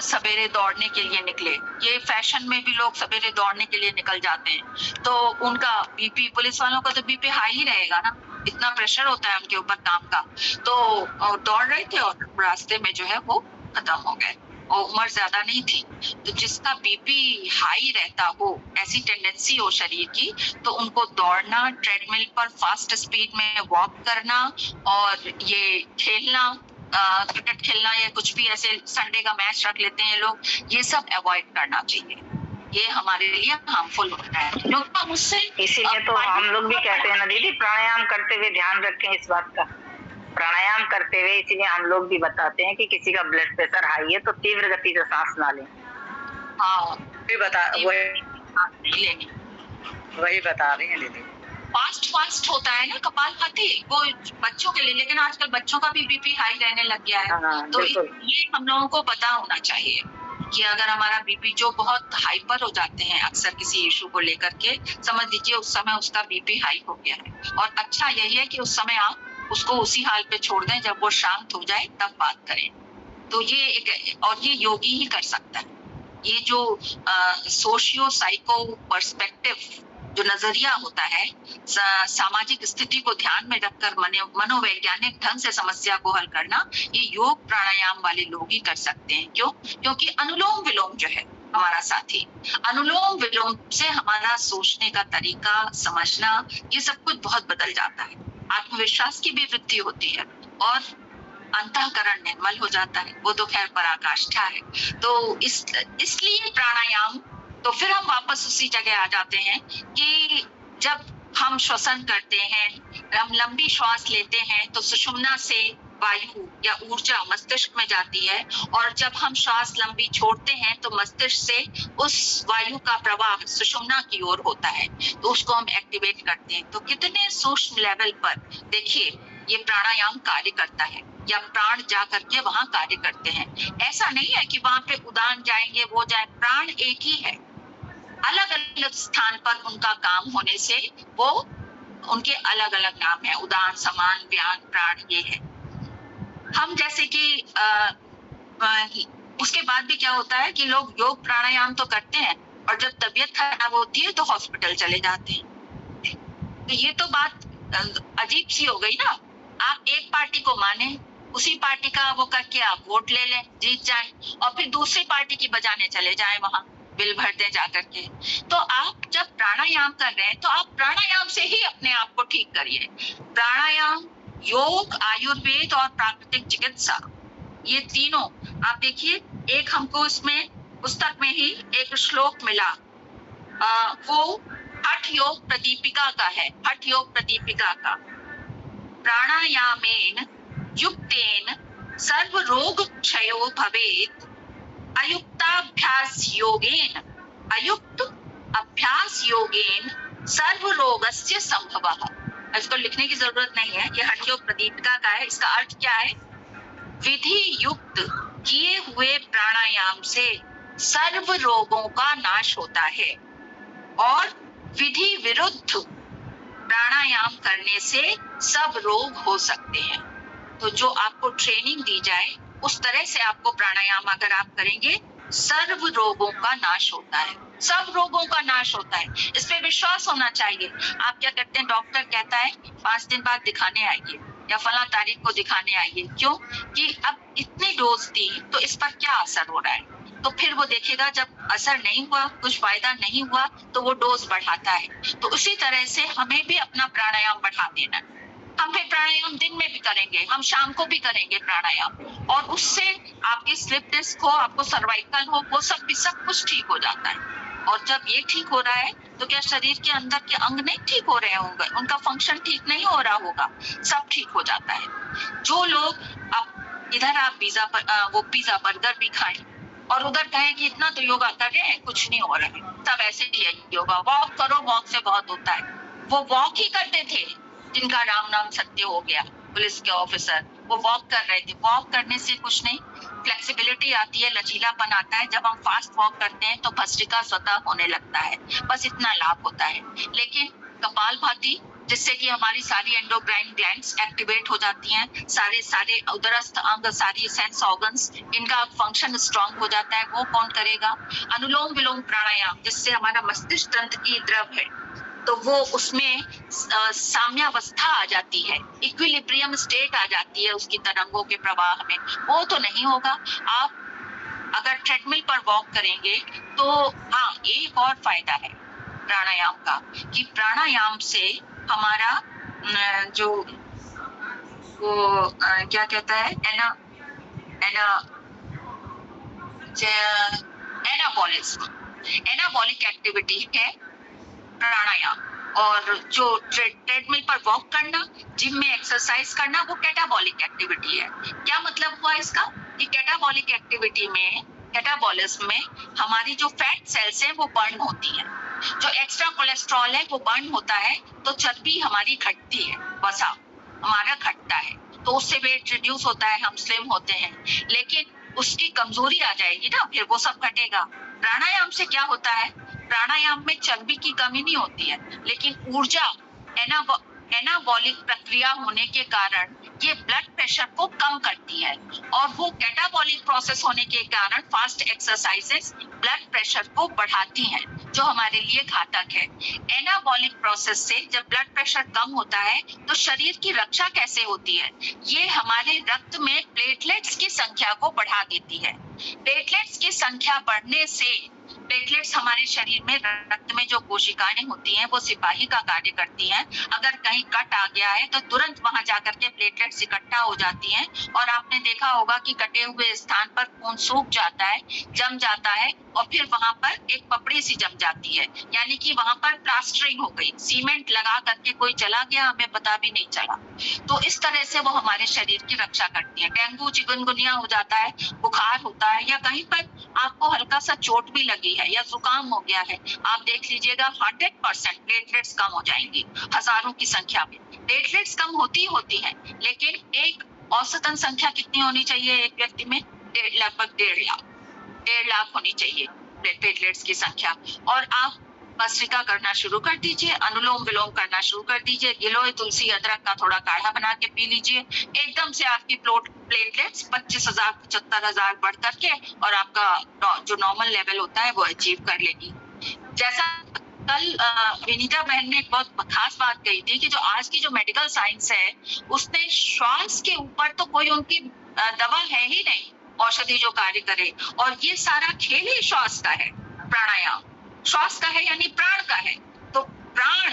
सवेरे दौड़ने के लिए निकले, ये फैशन में भी लोग सवेरे दौड़ने के लिए निकल जाते हैं, तो उनका बीपी, पुलिस वालों का तो बीपी हाई ही रहेगा ना, इतना प्रेशर होता है उनके ऊपर काम का। तो दौड़ रहे थे और रास्ते में जो है वो खत्म हो गए, और उम्र ज्यादा नहीं थी। तो जिसका बीपी हाई रहता हो, ऐसी टेंडेंसी हो शरीर की, तो उनको दौड़ना, ट्रेडमिल पर फास्ट स्पीड में वॉक करना, और ये खेलना, क्रिकेट खेलना या कुछ भी ऐसे संडे का मैच रख लेते हैं लोग, ये सब अवॉइड करना चाहिए। ये हमारे लिए हार्मफुल होता है। लोग मुझसे इसीलिए तो हम लोग भी कहते हैं ना दीदी, प्राणायाम करते हुए ध्यान रखें इस बात का। प्राणायाम करते हुए इसीलिए हम लोग भी बताते हैं कि किसी का ब्लड प्रेशर हाई है तो तीव्र गति से सांस ना लें। हाँ, वही बता रही हैं दीदी। फास्ट होता है ना कपालभाति, वो बच्चों के लिए, लेकिन आजकल बच्चों का भी बीपी हाई रहने लग गया है। तो ये हम लोगों को पता होना चाहिए कि अगर हमारा बीपी जो बहुत हाइपर हो जाते हैं अक्सर किसी इशू को लेकर के, समझ लीजिए उस समय उसका बीपी हाई हो गया है, और अच्छा यही है कि उस समय आप उसको उसी हाल पे छोड़ दें, जब वो शांत हो जाए तब बात करें। तो ये एक, और ये योगी ही कर सकता है। ये जो सोशियो साइको पर्सपेक्टिव जो नजरिया होता है, सामाजिक स्थिति को ध्यान में रखकर मनोवैज्ञानिक ढंग से समस्या को हल करना, ये योग प्राणायाम वाले लोग ही कर सकते हैं। क्यों? क्योंकि अनुलोम विलोम जो है हमारा साथी, अनुलोम विलोम से हमारा सोचने का तरीका, समझना, ये सब कुछ बहुत बदल जाता है। आत्मविश्वास की भी वृद्धि होती है, और अंतःकरण निर्मल हो जाता है। वो तो खैर पराकाष्ठा है। तो इसलिए प्राणायाम, तो फिर हम वापस उसी जगह आ जाते हैं कि जब हम श्वसन करते हैं, हम लंबी श्वास लेते हैं, तो सुषुम्ना से वायु या ऊर्जा मस्तिष्क में जाती है, और जब हम श्वास लंबी छोड़ते हैं तो मस्तिष्क से उस वायु का प्रवाह सुषुम्ना की ओर होता है, तो उसको हम एक्टिवेट करते हैं। तो कितने सूक्ष्म लेवल पर देखिए ये प्राणायाम कार्य करता है, या प्राण जा करके वहां कार्य करते हैं। ऐसा नहीं है कि वहां पे उदान जाएंगे, वो जाए, प्राण एक ही है, अलग अलग स्थान पर उनका काम होने से वो उनके अलग अलग नाम है, उदान, समान, व्यान, प्राण, ये है। हम जैसे कि उसके बाद भी क्या होता है कि लोग योग प्राणायाम तो करते हैं, और जब तबीयत खराब होती है तो हॉस्पिटल चले जाते हैं। तो ये तो बात अजीब सी हो गई ना। आप एक पार्टी को माने, उसी पार्टी का वो करके आप वोट ले लें, जीत जाएं, और फिर दूसरी पार्टी की बजाने चले जाएं, वहां बिल भर दे जाकर के। तो आप जब प्राणायाम कर रहे हैं तो आप प्राणायाम से ही अपने आप को ठीक करिए। प्राणायाम, योग, आयुर्वेद और प्राकृतिक चिकित्सा, ये तीनों आप देखिए। एक हमको इसमें पुस्तक में ही एक श्लोक मिला, वो हठ योग प्रदीपिका का है, हठ योग प्रदीपिका का। प्राणायामेन युक्तेन सर्व रोग क्षयो भवेत्, अयुक्ताभ्यास योगेन, अयुक्त अभ्यास योगेन सर्व रोगस्य संभवः। इसको लिखने की जरूरत नहीं है, ये हठ योग प्रदीपिका का है। इसका अर्थ क्या है? विधि युक्त किए हुए प्राणायाम से सर्व रोगों का नाश होता है, और विधि विरुद्ध प्राणायाम करने से सब रोग हो सकते हैं। तो जो आपको ट्रेनिंग दी जाए उस तरह से आपको प्राणायाम अगर आप करेंगे, सर्व रोगों का नाश होता है, सब रोगों का नाश होता है। इस पे विश्वास होना चाहिए। आप क्या करते हैं, डॉक्टर कहता है 5 दिन बाद दिखाने आइए, या फला तारीख को दिखाने आइए। क्यों? कि अब इतनी डोज दी तो इस पर क्या असर हो रहा है। तो फिर वो देखेगा, जब असर नहीं हुआ, कुछ फायदा नहीं हुआ, तो वो डोज बढ़ाता है। तो उसी तरह से हमें भी अपना प्राणायाम बढ़ा देना। हम फिर प्राणायाम दिन में भी करेंगे, हम शाम को भी करेंगे प्राणायाम, और उससे आपकी स्लिप डिस्क हो, आपको सर्वाइकल हो, वो सब कुछ ठीक हो जाता है। और जब ये ठीक हो रहा है तो क्या शरीर के अंदर के अंग नहीं ठीक हो रहे होंगे, उनका फंक्शन ठीक नहीं हो रहा होगा, सब ठीक हो जाता है। जो लोग अब इधर आप पिज्जा बर्गर भी खाएं, और उधर कहें कि इतना तो योगा कर रहे हैं, कुछ नहीं हो रहा है, सब ऐसे ही योगा, वॉक करो, वॉक से बहुत होता है। वो वॉक ही करते थे जिनका राम नाम सत्य हो गया, पुलिस के ऑफिसर, वो वॉक कर रहे थे। वॉक करने से कुछ नहीं, फ्लेक्सिबिलिटी आती है, लचीलापन आता है। जब हम फास्ट वॉक करते हैं तो भस्त्रिका स्वतः होने लगता है, बस इतना लाभ होता है। लेकिन कपालभाति जिससे कि हमारी सारी एंडोक्राइन ग्लैंड्स एक्टिवेट हो जाती हैं, सारे उदरस्थ अंग, सारी सेंस ऑर्गन्स, इनका फंक्शन स्ट्रांग हो जाता है। वो कौन करेगा? अनुलोम विलोम प्राणायाम, जिससे हमारा मस्तिष्क तंत्र की द्रव है तो वो उसमें साम्यावस्था आ जाती है, इक्विलिब्रियम स्टेट आ जाती है उसकी तरंगों के प्रवाह में। वो तो नहीं होगा। आप अगर ट्रेडमिल पर वॉक करेंगे तो हाँ, एक और फायदा है प्राणायाम का कि प्राणायाम से हमारा जो वो क्या कहता है, एनाबॉलिक एक्टिविटी है प्राणायाम। और जो ट्रेडमिल पर वॉक करना, जिम में एक्सरसाइज करना, वो कैटाबॉलिक एक्टिविटी है। क्या मतलब हुआ इसका कि कैटाबॉलिक एक्टिविटी में, कैटाबॉलिज्म में हमारी जो फैट सेल्स हैं वो बर्न होती हैं, जो एक्स्ट्रा कोलेस्ट्रॉल है वो बर्न होता है, तो चर्बी हमारी घटती है, वसा हमारा घटता है, तो उससे वेट रिड्यूस होता है, हम स्लिम होते हैं। लेकिन उसकी कमजोरी आ जाएगी ना, फिर वो सब घटेगा। प्राणायाम से क्या होता है? प्राणायाम में चर्बी की कमी नहीं होती है, लेकिन ऊर्जा एनाबॉलिक प्रक्रिया होने के कारण ये ब्लड प्रेशर को कम करती है, और वो कैटाबॉलिक प्रोसेस होने के कारण फास्ट एक्सरसाइजेस ब्लड प्रेशर को बढ़ाती हैं, जो हमारे लिए घातक है। एनाबॉलिक प्रोसेस से जब ब्लड प्रेशर कम होता है तो शरीर की रक्षा कैसे होती है? ये हमारे रक्त में प्लेटलेट्स की संख्या को बढ़ा देती है। प्लेटलेट्स की संख्या बढ़ने से, प्लेटलेट्स हमारे शरीर में, रक्त में जो कोशिकाएं होती हैं वो सिपाही का कार्य करती हैं। अगर कहीं कट आ गया है तो तुरंत वहां जाकर के प्लेटलेट्स इकट्ठा हो जाती हैं, और आपने देखा होगा कि कटे हुए स्थान पर खून सूख जाता है, जम जाता है, और फिर वहां पर एक पपड़ी सी जम जाती है, यानी कि वहां पर प्लास्टरिंग हो गई, सीमेंट लगा करके कोई चला गया, हमें पता भी नहीं चला। तो इस तरह से वो हमारे शरीर की रक्षा करती है। डेंगू चिकनगुनिया हो जाता है, बुखार होता है, या कहीं पर आपको हल्का सा चोट भी लगी है या जुकाम हो गया है, आप देख लीजिएगा 100% प्लेटलेट्स कम हो जाएंगी, हजारों की संख्या में। प्लेटलेट्स कम होती है, लेकिन एक औसतन संख्या कितनी होनी चाहिए एक व्यक्ति में? लगभग 1.5 लाख होनी चाहिए प्लेटलेट्स की संख्या। और आप भस्त्रिका करना शुरू कर दीजिए, अनुलोम विलोम करना शुरू कर दीजिए, गिलोय तुलसी अदरक का थोड़ा काढ़ा बना के पी लीजिए, एकदम से आपकी प्लेटलेट्स 25,000 75,000 बढ़ करके और आपका जो नॉर्मल लेवल होता है वो अचीव कर लेगी। जैसा कल विनीता बहन ने एक बहुत खास बात कही थी कि जो आज की जो मेडिकल साइंस है उसने श्वास के ऊपर तो कोई उनकी दवा है ही नहीं, औषधि जो कार्य करे, और ये सारा खेल ही श्वास का है। प्राणायाम श्वास का है, यानी प्राण का है। तो प्राण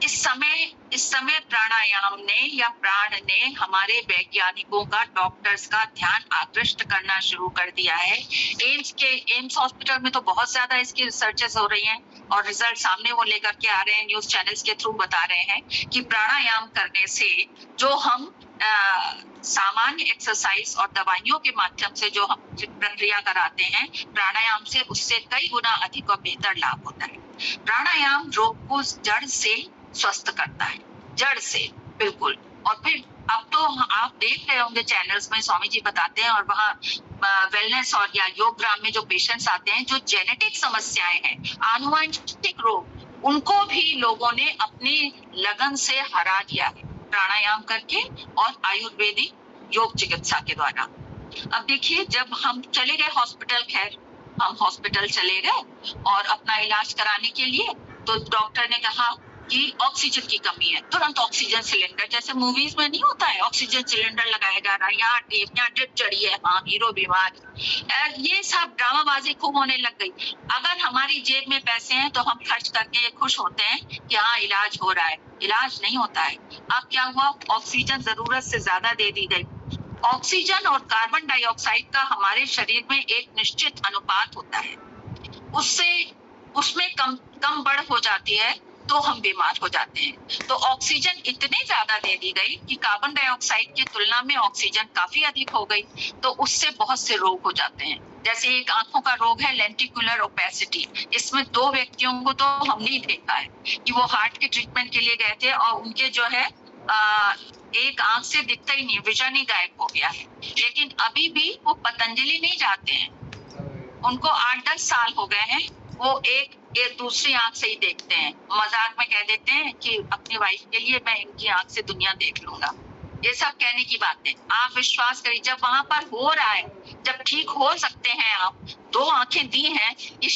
इस समय प्राणायाम ने या प्राण ने हमारे वैज्ञानिकों का, डॉक्टर्स का ध्यान आकृष्ट करना शुरू कर दिया है। एम्स हॉस्पिटल में तो बहुत ज्यादा इसकी रिसर्चेस हो रही हैं और रिजल्ट सामने वो लेकर के आ रहे हैं, न्यूज चैनल्स के थ्रू बता रहे हैं कि प्राणायाम करने से जो हम सामान्य एक्सरसाइज और दवाइयों के माध्यम से जो हम प्रक्रिया कराते हैं, प्राणायाम से उससे कई गुना अधिक और बेहतर लाभ होता है। प्राणायाम रोग को जड़ से स्वस्थ करता है, जड़ से बिल्कुल। और फिर अब तो आप देख रहे होंगे चैनल्स में, स्वामी जी बताते हैं, और वहाँ वेलनेस और या योग ग्राम में जो पेशेंट्स आते हैं, जो जेनेटिक समस्याएं हैं, आनुवंशिक रोग, उनको भी लोगों ने अपनी लगन से हरा दिया है प्राणायाम करके और आयुर्वेदिक योग चिकित्सा के द्वारा। अब देखिए, जब हम चले गए हॉस्पिटल, खैर हम हॉस्पिटल चले गए और अपना इलाज कराने के लिए, तो डॉक्टर ने कहा कि ऑक्सीजन की कमी है, तुरंत ऑक्सीजन सिलेंडर, जैसे मूवीज में नहीं होता है ऑक्सीजन सिलेंडर लगाया जा रहा है, यहाँ ड्रिप चढ़ी है, हाँ हीरो बीमार। ये सब ड्रामाबाजी खूब होने लग गई। अगर हमारी जेब में पैसे हैं तो हम खर्च करके ये खुश होते हैं कि हाँ इलाज हो रहा है, इलाज नहीं होता है। अब क्या हुआ, ऑक्सीजन जरूरत से ज्यादा दे दी गई। ऑक्सीजन और कार्बन डाइऑक्साइड का हमारे शरीर में एक निश्चित अनुपात होता है, उसमें कम बढ़ हो जाती है तो हम बीमार हो जाते हैं। तो ऑक्सीजन इतने ज्यादा दे दी गई कि कार्बन डाइऑक्साइड की तुलना में ऑक्सीजन काफी अधिक हो गई, तो उससे बहुत से रोग हो जाते हैं। जैसे एक आंखों का रोग है लेंटिकुलर ओपेसिटी, इसमें 2 व्यक्तियों को तो हमने देखा है कि वो हार्ट के ट्रीटमेंट के लिए गए थे और उनके जो है एक आंख से दिखता ही नहीं, विजन ही गायब हो गया है। लेकिन अभी भी वो पतंजलि नहीं जाते हैं, उनको 8-10 साल हो गए हैं वो एक दूसरी आंख से ही देखते हैं, मजाक में कह देते हैं कि अपनी वाइफ के लिए मैं इनकी आंख से दुनिया देख लूंगा। ये सब कहने की बात है। आप विश्वास करिए, जब वहां पर हो रहा है, जब ठीक हो सकते हैं आप, 2 आंखें दी हैं, ये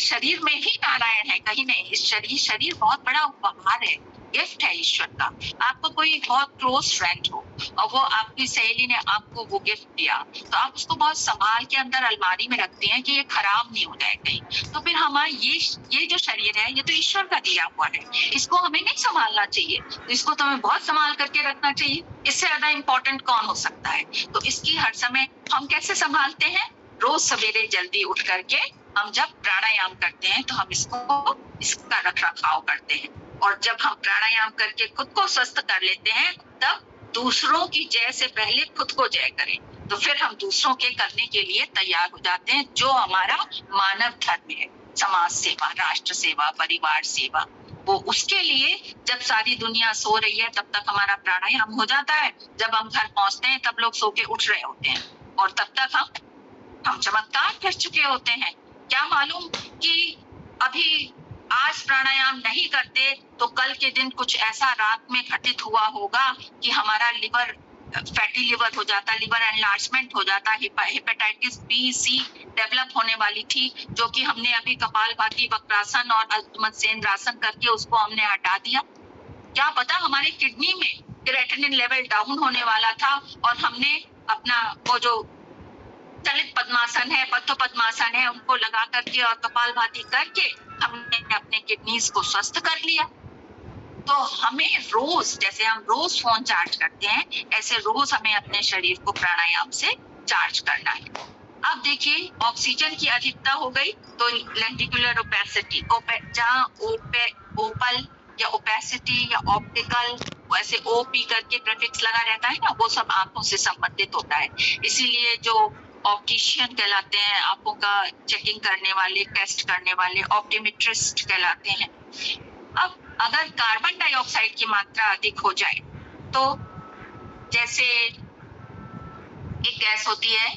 शरीर में ही नारायण है, कहीं नहीं। इस शरीर बहुत बड़ा उपहार है, गिफ्ट है ईश्वर का। आपको कोई बहुत क्लोज फ्रेंड हो और वो आपकी सहेली ने आपको वो गिफ्ट दिया, तो आप उसको बहुत संभाल के अंदर अलमारी में रखते हैं कि ये खराब नहीं हो जाए कहीं। तो फिर हमारा ये जो शरीर है, ये तो ईश्वर का दिया हुआ है, इसको हमें नहीं संभालना चाहिए, इसको तो हमें बहुत संभाल करके रखना चाहिए। इससे ज्यादा इम्पोर्टेंट कौन हो सकता है? तो इसकी हर समय हम कैसे संभालते हैं? रोज सवेरे जल्दी उठ करके हम जब प्राणायाम करते हैं तो हम इसका रख रखाव करते हैं, और जब हम प्राणायाम करके खुद को स्वस्थ कर लेते हैं, तब दूसरों की जय से पहले खुद को जय करें, तो फिर हम दूसरों के करने के लिए तैयार हो जाते हैं, जो हमारा मानव धर्म है, समाज सेवा, राष्ट्र सेवा, परिवार सेवा। वो उसके लिए जब सारी दुनिया सो रही है तब तक हमारा प्राणायाम हो जाता है, जब हम घर पहुंचते हैं तब लोग सो के उठ रहे होते हैं, और तब तक हम चमत्कार कर चुके होते हैं। क्या मालूम कि अभी आज प्राणायाम नहीं करते तो कल के दिन कुछ ऐसा रात में घटित हुआ होगा कि हमारा लिवर फैटी लिवर हो जाता, लिवर एनलार्जमेंट हो जाता, हेपेटाइटिस बी सी डेवलप होने वाली थी, जो कि हमने अभी कपालभाति, वक्रासन और मत्स्येंद्रासन करके उसको हमने हटा दिया। क्या पता हमारे किडनी में क्रिएटिनिन लेवल डाउन होने वाला था, और हमने अपना वो जो चलित पद्मासन है, बद्ध पद्मासन है, उनको लगा करके और कपालभाति करके हमने अपने किडनीज को स्वस्थ कर लिया। तो हमें रोज, जैसे हम रोज फोन चार्ज करते हैं, ऐसे रोज हमें अपने शरीर को प्राणायाम से चार्ज करना है। अब देखिए, ऑक्सीजन की अधिकता हो गई तो लेंटिकुलर ओपेसिटी, जहाँ ओपल या ओपेसिटी या ऑप्टिकल, वैसे ओपी करके प्रीफिक्स लगा रहता है ना, वो सब आंखों से संबंधित होता है। इसीलिए जो ऑप्टिशियन कहलाते हैं, आंखों का चेकिंग करने वाले, टेस्ट करने वाले ऑप्टिमेट्रिस्ट कहलाते हैं। अब अगर कार्बन डाइऑक्साइड की मात्रा अधिक हो जाए, तो जैसे एक गैस होती है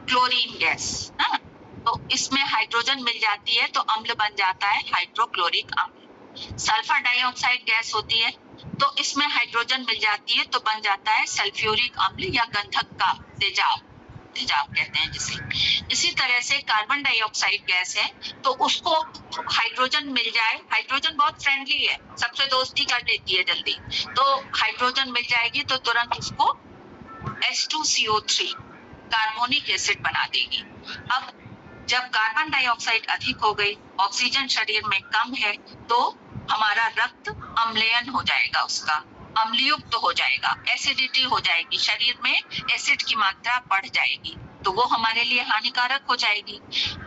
क्लोरीन गैस, हाँ, तो इसमें हाइड्रोजन मिल जाती है तो अम्ल बन जाता है हाइड्रोक्लोरिक अम्ल। सल्फर डाइऑक्साइड गैस होती है तो इसमें हाइड्रोजन मिल जाती है तो बन जाता है सल्फ्यूरिक अम्ल या गंधक का तेजाब कहते हैं जिसे। इसी तरह से कार्बन डाइऑक्साइड गैस है तो उसको हाइड्रोजन मिल जाए, हाइड्रोजन बहुत फ्रेंडली है, सबसे दोस्ती कर लेती है जल्दी, तो हाइड्रोजन मिल जाएगी तो तुरंत उसको H2CO3 कार्बोनिक एसिड बना देगी। अब जब कार्बन डाइऑक्साइड अधिक हो गई, ऑक्सीजन शरीर में कम है, तो हमारा रक्त अम्लयन हो जाएगा, उसका अम्लयुक्त हो जाएगा, एसिडिटी हो जाएगी, शरीर में एसिड की मात्रा बढ़ जाएगी, तो वो हमारे लिए हानिकारक हो जाएगी।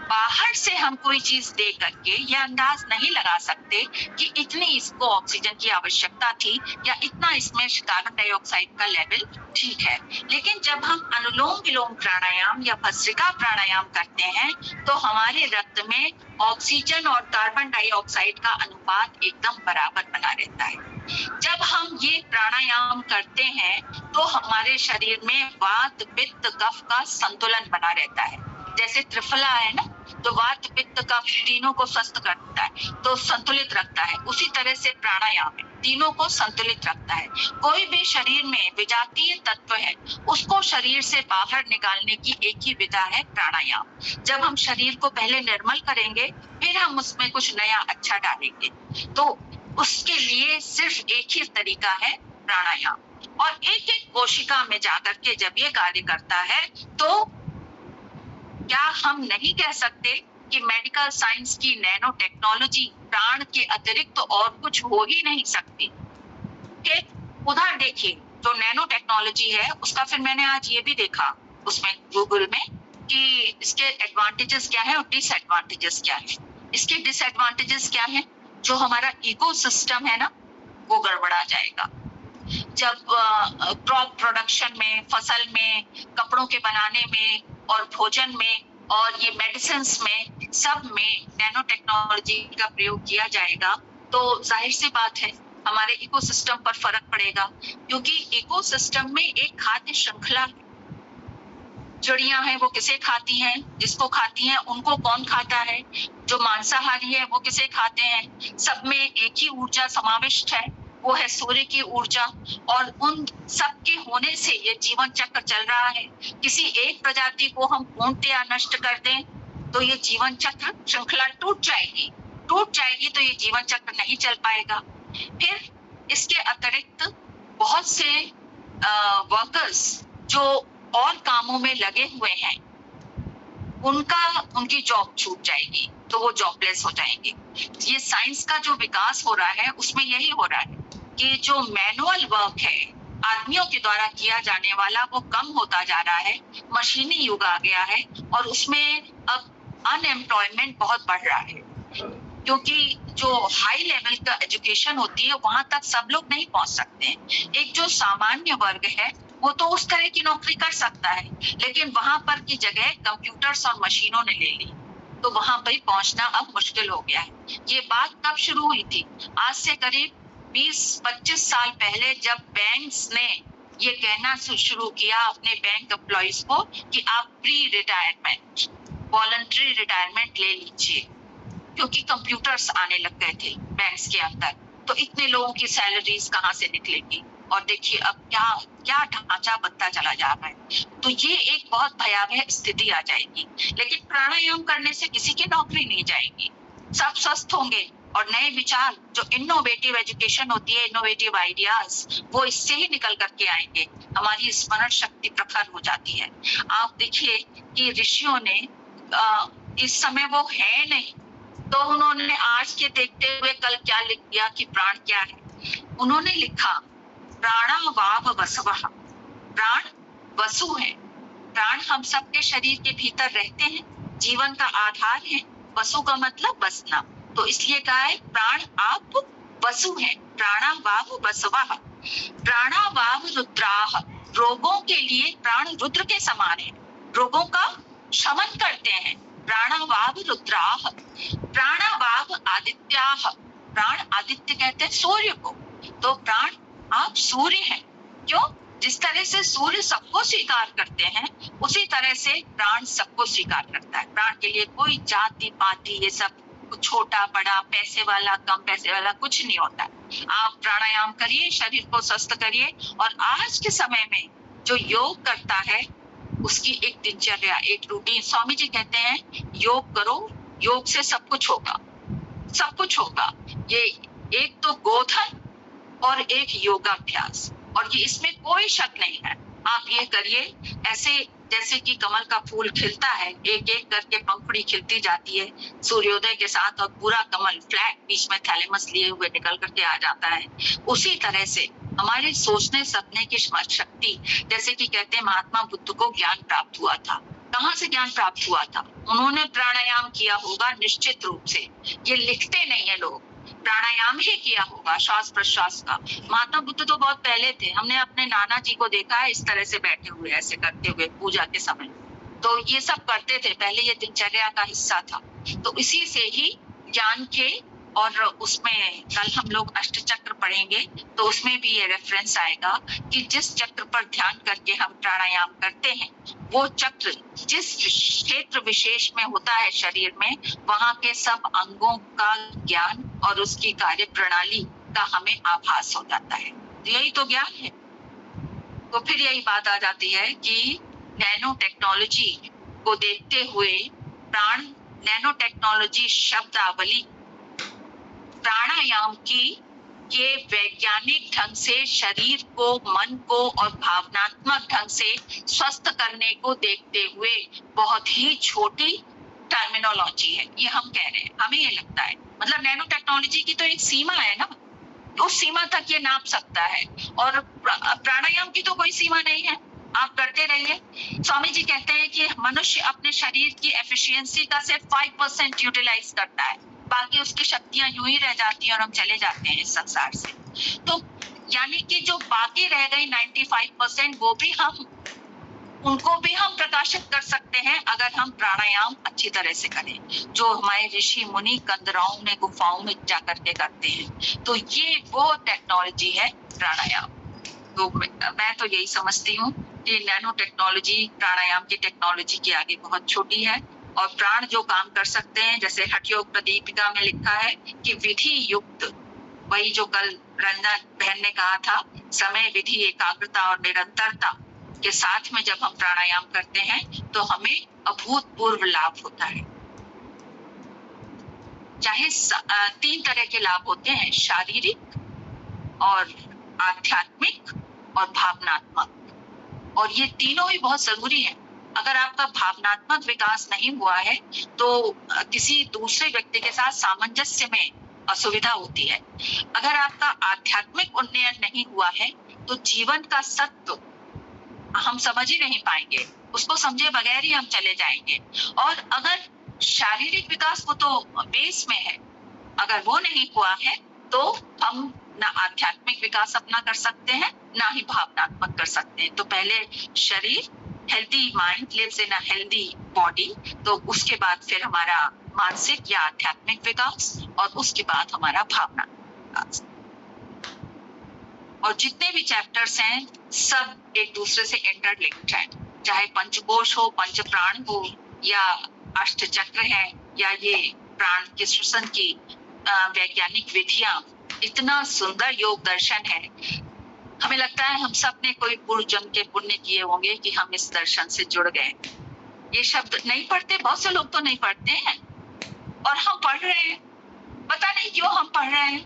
बाहर से हम कोई चीज दे करके यह अंदाज नहीं लगा सकते कि इतनी इसको ऑक्सीजन की आवश्यकता थी या इतना इसमें कार्बन डाइऑक्साइड का लेवल ठीक है। लेकिन जब हम अनुलोम विलोम प्राणायाम या भस्त्रिका प्राणायाम करते हैं तो हमारे रक्त में ऑक्सीजन और कार्बन डाइऑक्साइड का अनुपात एकदम बराबर बना रहता है। जब हम ये प्राणायाम करते हैं तो हमारे शरीर में वात, पित्त, कफ का संतुलन बना रहता है। जैसे त्रिफला है ना, तो वात, पित्त, कफ तीनों को स्वस्थ करता है, तो संतुलित रखता है। उसी तरह से प्राणायाम है, तीनों को संतुलित रखता है। कोई भी शरीर में विजातीय तत्व है, उसको शरीर से बाहर निकालने की एक ही विधा है प्राणायाम। जब हम शरीर को पहले निर्मल करेंगे, फिर हम उसमें कुछ नया अच्छा डालेंगे, तो उसके लिए सिर्फ एक ही तरीका है प्राणायाम। और एक एक कोशिका में जाकर के जब ये कार्य करता है, तो क्या हम नहीं कह सकते कि मेडिकल साइंस की नैनो टेक्नोलॉजी प्राण के अतिरिक्त तो और कुछ हो ही नहीं सकती। उधर देखिए, जो नैनो टेक्नोलॉजी है उसका फिर मैंने आज ये भी देखा उसमें गूगल में कि इसके एडवांटेजेस क्या है और डिसएडवांटेजेस क्या है। इसके डिसएडवांटेजेस क्या है? जो हमारा इकोसिस्टम है ना, वो गड़बड़ा जाएगा। जब क्रॉप प्रोडक्शन में, फसल में, कपड़ों के बनाने में और भोजन में और ये मेडिसिन्स में, सब में नैनो टेक्नोलॉजी का प्रयोग किया जाएगा, तो जाहिर सी बात है हमारे इकोसिस्टम पर फर्क पड़ेगा, क्योंकि इकोसिस्टम में एक खाद्य श्रृंखला है। चिड़िया हैं वो किसे खाती हैं, जिसको खाती हैं उनको कौन खाता है, जो मांसाहारी है वो किसे खाते हैं, सब में एक ही ऊर्जा समाविष्ट है, वो है सूर्य की ऊर्जा। और उन सब के होने से ये जीवन चक्र चल रहा है। किसी एक प्रजाति को हम पूर्णतया नष्ट कर दें तो ये जीवन चक्र श्रृंखला टूट जाएगी तो ये जीवन चक्र नहीं चल पाएगा। फिर इसके अतिरिक्त बहुत से वर्कर्स जो और कामों में लगे हुए हैं उनकी जॉब छूट जाएगी, तो वो जॉबलेस हो जाएंगे। ये साइंस का जो विकास हो रहा है उसमें यही हो रहा है कि जो मैनुअल वर्क है आदमियों के द्वारा किया जाने वाला वो कम होता जा रहा है, मशीनी युग आ गया है और उसमें अब अनएम्प्लॉयमेंट बहुत बढ़ रहा है, क्योंकि जो हाई लेवल का एजुकेशन होती है वहां तक सब लोग नहीं पहुंच सकते। एक जो सामान्य वर्ग है वो तो उस तरह की नौकरी कर सकता है, लेकिन वहां पर की जगह कंप्यूटर्स और मशीनों ने ले ली, तो वहां पर पहुंचना अब मुश्किल हो गया है। ये बात कब शुरू हुई थी? आज से करीब 20-25 साल पहले, जब बैंक्स ने ये कहना शुरू किया अपने बैंक एम्प्लॉइज को कि आप प्री रिटायरमेंट, वॉलंटरी रिटायरमेंट ले लीजिए, क्योंकि कंप्यूटर्स आने लग गए थे बैंक्स के अंदर, तो इतने लोगों की सैलरीज कहाँ से निकलेगी। और देखिए अब क्या ढांचा बनता चला जा रहा है, तो ये एक बहुत भयावह स्थिति आ जाएगी। लेकिन प्राणायाम करने से किसी की नौकरी नहीं जाएगी, सब स्वस्थ होंगे और नए विचार, जो इनोवेटिव एजुकेशन होती है, इनोवेटिव आइडियाज, वो इससे ही निकल करके आएंगे। हमारी स्मरण शक्ति प्रखर हो जाती है। आप देखिए कि ऋषियों ने इस समय वो है नहीं, तो उन्होंने आज के देखते हुए कल क्या लिख दिया कि प्राण क्या है। उन्होंने लिखा प्राणावाव वसवः, प्राण वसु है। प्राण हम सबके शरीर के भीतर रहते हैं, जीवन का आधार है। वसु का मतलब बसना, तो इसलिए कहा है प्राण आप वसु है। प्राणावाव वसवः। प्राणावाव रुद्राः, रोगों के लिए प्राण रुद्र के समान है, रोगों का शमन करते हैं। प्राणावाव रुद्राः। प्राणावाव आदित्याः, प्राण आदित्य कहते हैं सूर्य को, तो प्राण आप सूर्य हैं। क्यों? जिस तरह से सूर्य सबको स्वीकार करते हैं उसी तरह से प्राण सबको स्वीकार करता है। प्राण के लिए कोई जाति पाति ये सब छोटा बड़ा, पैसे वाला कम पैसे वाला कुछ नहीं होता। आप प्राणायाम करिए, शरीर को स्वस्थ करिए, और आज के समय में जो योग करता है उसकी एक दिनचर्या, एक रूटीन। स्वामी जी कहते हैं योग करो, योग से सब कुछ होगा, सब कुछ होगा। ये एक तो गोधन और एक योगाभ्यास, और ये इसमें कोई शक नहीं है। आप ये करिए, ऐसे जैसे कि कमल का फूल खिलता है, एक एक करके पंखुड़ी खिलती जाती है सूर्योदय के साथ, और पूरा कमल फ्लैट बीच में थैलेमस लिए हुए निकल करके आ जाता है। उसी तरह से हमारे सोचने सपने की शक्ति, जैसे कि कहते हैं महात्मा बुद्ध को ज्ञान प्राप्त हुआ था। कहाँ से ज्ञान प्राप्त हुआ था? उन्होंने प्राणायाम किया होगा निश्चित रूप से, ये लिखते नहीं है लोग, प्राणायाम ही किया होगा, श्वास प्रश्वास का। महात्मा बुद्ध तो बहुत पहले थे, हमने अपने नाना जी को देखा है इस तरह से बैठे हुए, ऐसे करते हुए पूजा के समय, तो ये सब करते थे पहले, ये दिनचर्या का हिस्सा था। तो इसी से ही ज्ञान के, और उसमें कल हम लोग अष्टचक्र पढ़ेंगे तो उसमें भी ये रेफरेंस आएगा कि जिस चक्र पर ध्यान करके हम प्राणायाम करते हैं, वो चक्र जिस क्षेत्र विशेष में होता है शरीर में, वहां के सब अंगों का ज्ञान और उसकी कार्य प्रणाली का हमें आभास हो जाता है। यही तो ज्ञान है। तो फिर यही बात आ जाती है कि नैनो टेक्नोलॉजी को देखते हुए नैनो टेक्नोलॉजी शब्दावली प्राणायाम की ये वैज्ञानिक ढंग से शरीर को, मन को और भावनात्मक ढंग से स्वस्थ करने को देखते हुए बहुत ही छोटी टर्मिनोलॉजी है, ये हम कह रहे हैं। हमें ये लगता है, मतलब नैनो टेक्नोलॉजी की तो एक सीमा है ना, उस सीमा तक ये नाप सकता है, और प्राणायाम की तो कोई सीमा नहीं है, आप करते रहिए। स्वामी जी कहते हैं कि मनुष्य अपने शरीर की एफिशिएंसी का सिर्फ 5% यूटिलाइज करता है, बाकी उसकी शक्तियां यूं ही रह जाती हैं और हम चले जाते हैं इस संसार से। तो यानी कि जो बाकी रह गई 95%, उनको भी हम प्रकाशित कर सकते हैं अगर हम प्राणायाम अच्छी तरह से करें, जो हमारे ऋषि मुनि कंदराओं में गुफाओं में जा करके करते हैं। तो ये वो टेक्नोलॉजी है प्राणायाम। तो मैं तो यही समझती हूँ कि नैनो टेक्नोलॉजी प्राणायाम की टेक्नोलॉजी के आगे बहुत छोटी है, और प्राण जो काम कर सकते हैं, जैसे हठ योग प्रदीपिका में लिखा है कि विधि युक्त, वही जो कल रंजना बहन ने कहा था, समय, विधि, एकाग्रता और निरंतरता के साथ में जब हम प्राणायाम करते हैं तो हमें अभूतपूर्व लाभ होता है। चाहे 3 तरह के लाभ होते हैं, शारीरिक और आध्यात्मिक और भावनात्मक, और ये तीनों ही बहुत जरूरी है। अगर आपका भावनात्मक विकास नहीं हुआ है तो किसी दूसरे व्यक्ति के साथ सामंजस्य में असुविधा होती है। अगर आपका आध्यात्मिक उन्नयन नहीं हुआ है तो जीवन का सत्य हम समझ ही नहीं पाएंगे, उसको समझे बगैर ही हम चले जाएंगे। और अगर शारीरिक विकास वो तो बेस में है, अगर वो नहीं हुआ है तो हम ना आध्यात्मिक विकास अपना कर सकते हैं, ना ही भावनात्मक कर सकते हैं। तो पहले शरीर, healthy mind lives in a healthy body, तो उसके बाद फिर हमारा मानसिक या आध्यात्मिक विकास, और उसके बाद हमारा भावनात्मक विकास। और जितने भी चैप्टर्स हैं सब एक दूसरे से इंटरलिंक्ड हैं, चाहे पंचकोश हो, पंच प्राण हो, या अष्ट चक्र है, या ये प्राण के श्वसन की वैज्ञानिक विधियां, इतना सुंदर योग दर्शन है। हमें लगता है हम सब ने कोई पूर्व जन्म के पुण्य किए होंगे कि हम इस दर्शन से जुड़ गए। ये शब्द नहीं पढ़ते, बहुत से लोग तो नहीं पढ़ते हैं, और हम पढ़ रहे हैं, पता नहीं क्यों हम पढ़ रहे हैं।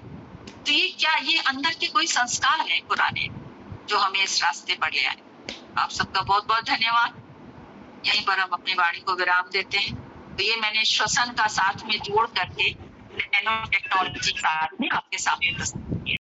तो ये क्या, ये अंदर के कोई संस्कार है पुराने जो हमें इस रास्ते पर ले आए। आप सबका बहुत बहुत धन्यवाद। यहीं पर हम अपनी वाणी को विराम देते हैं। तो ये मैंने श्वसन का साथ में जोड़ करके नैनो टेक्नोलॉजी के साथ में आपके सामने प्रस्तुत